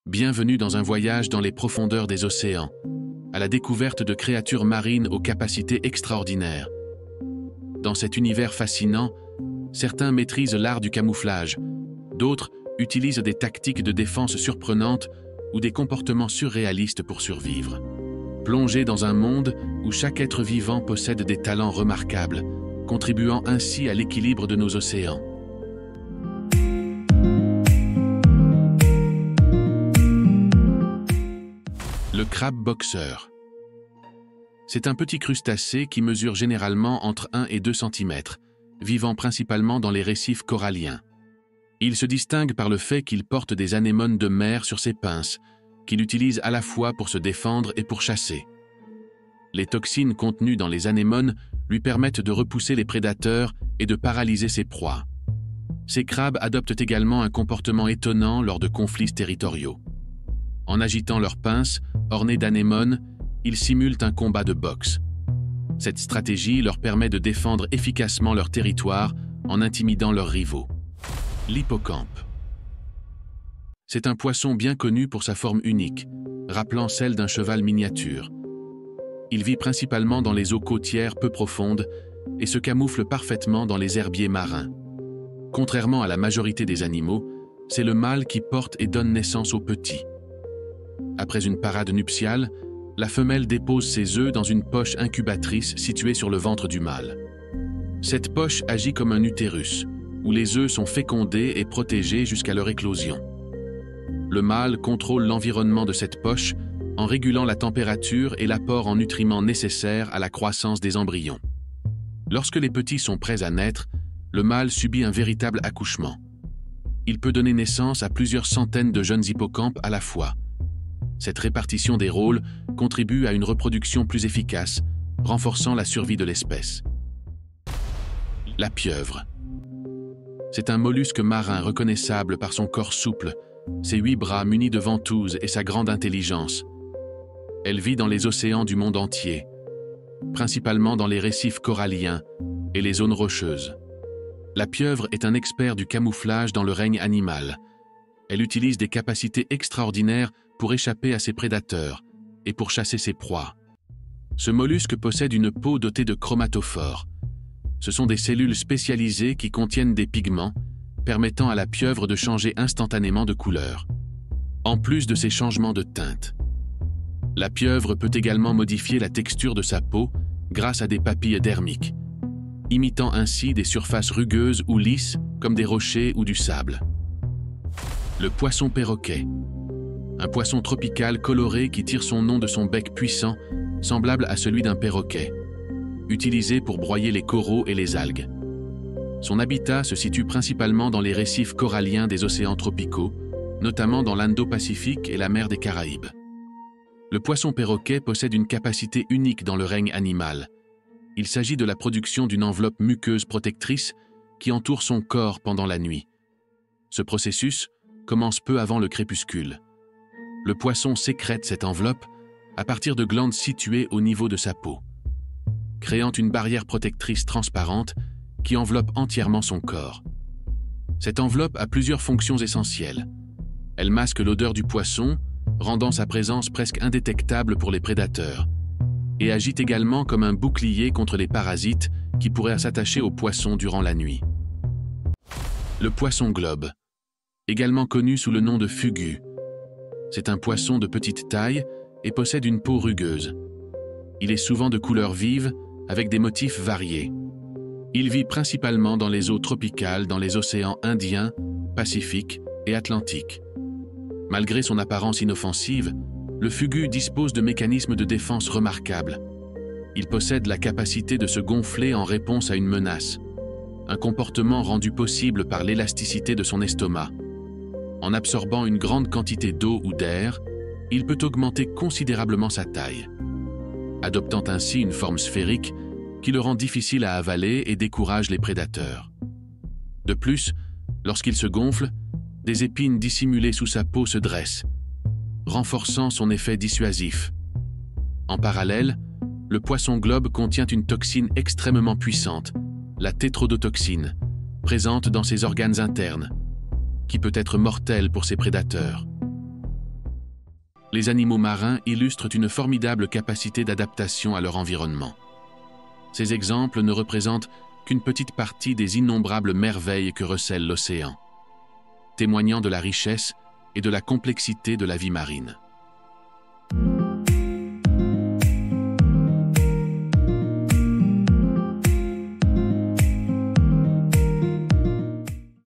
Bienvenue dans un voyage dans les profondeurs des océans, à la découverte de créatures marines aux capacités extraordinaires. Dans cet univers fascinant, certains maîtrisent l'art du camouflage, d'autres utilisent des tactiques de défense surprenantes ou des comportements surréalistes pour survivre. Plongés dans un monde où chaque être vivant possède des talents remarquables, contribuant ainsi à l'équilibre de nos océans. Le crabe boxeur. C'est un petit crustacé qui mesure généralement entre 1 et 2 cm, vivant principalement dans les récifs coralliens. Il se distingue par le fait qu'il porte des anémones de mer sur ses pinces, qu'il utilise à la fois pour se défendre et pour chasser. Les toxines contenues dans les anémones lui permettent de repousser les prédateurs et de paralyser ses proies. Ces crabes adoptent également un comportement étonnant lors de conflits territoriaux. En agitant leurs pinces, ornées d'anémones, ils simulent un combat de boxe. Cette stratégie leur permet de défendre efficacement leur territoire en intimidant leurs rivaux. L'hippocampe. C'est un poisson bien connu pour sa forme unique, rappelant celle d'un cheval miniature. Il vit principalement dans les eaux côtières peu profondes et se camoufle parfaitement dans les herbiers marins. Contrairement à la majorité des animaux, c'est le mâle qui porte et donne naissance aux petits. Après une parade nuptiale, la femelle dépose ses œufs dans une poche incubatrice située sur le ventre du mâle. Cette poche agit comme un utérus, où les œufs sont fécondés et protégés jusqu'à leur éclosion. Le mâle contrôle l'environnement de cette poche en régulant la température et l'apport en nutriments nécessaires à la croissance des embryons. Lorsque les petits sont prêts à naître, le mâle subit un véritable accouchement. Il peut donner naissance à plusieurs centaines de jeunes hippocampes à la fois. Cette répartition des rôles contribue à une reproduction plus efficace, renforçant la survie de l'espèce. La pieuvre. C'est un mollusque marin reconnaissable par son corps souple, ses 8 bras munis de ventouses et sa grande intelligence. Elle vit dans les océans du monde entier, principalement dans les récifs coralliens et les zones rocheuses. La pieuvre est un expert du camouflage dans le règne animal. Elle utilise des capacités extraordinaires pour échapper à ses prédateurs et pour chasser ses proies. Ce mollusque possède une peau dotée de chromatophores. Ce sont des cellules spécialisées qui contiennent des pigments, permettant à la pieuvre de changer instantanément de couleur. En plus de ces changements de teinte, la pieuvre peut également modifier la texture de sa peau grâce à des papilles dermiques, imitant ainsi des surfaces rugueuses ou lisses comme des rochers ou du sable. Le poisson perroquet. Un poisson tropical coloré qui tire son nom de son bec puissant, semblable à celui d'un perroquet, utilisé pour broyer les coraux et les algues. Son habitat se situe principalement dans les récifs coralliens des océans tropicaux, notamment dans l'Indo-Pacifique et la mer des Caraïbes. Le poisson perroquet possède une capacité unique dans le règne animal. Il s'agit de la production d'une enveloppe muqueuse protectrice qui entoure son corps pendant la nuit. Ce processus commence peu avant le crépuscule. Le poisson sécrète cette enveloppe à partir de glandes situées au niveau de sa peau, créant une barrière protectrice transparente qui enveloppe entièrement son corps. Cette enveloppe a plusieurs fonctions essentielles. Elle masque l'odeur du poisson, rendant sa présence presque indétectable pour les prédateurs, et agit également comme un bouclier contre les parasites qui pourraient s'attacher au poisson durant la nuit. Le poisson globe, également connu sous le nom de fugu. C'est un poisson de petite taille et possède une peau rugueuse. Il est souvent de couleur vive, avec des motifs variés. Il vit principalement dans les eaux tropicales dans les océans Indien, Pacifique et Atlantique. Malgré son apparence inoffensive, le fugu dispose de mécanismes de défense remarquables. Il possède la capacité de se gonfler en réponse à une menace, un comportement rendu possible par l'élasticité de son estomac. En absorbant une grande quantité d'eau ou d'air, il peut augmenter considérablement sa taille, adoptant ainsi une forme sphérique qui le rend difficile à avaler et décourage les prédateurs. De plus, lorsqu'il se gonfle, des épines dissimulées sous sa peau se dressent, renforçant son effet dissuasif. En parallèle, le poisson globe contient une toxine extrêmement puissante, la tétrodotoxine, présente dans ses organes internes, qui peut être mortelle pour ses prédateurs. les animaux marins illustrent une formidable capacité d'adaptation à leur environnement. Ces exemples ne représentent qu'une petite partie des innombrables merveilles que recèle l'océan, témoignant de la richesse et de la complexité de la vie marine.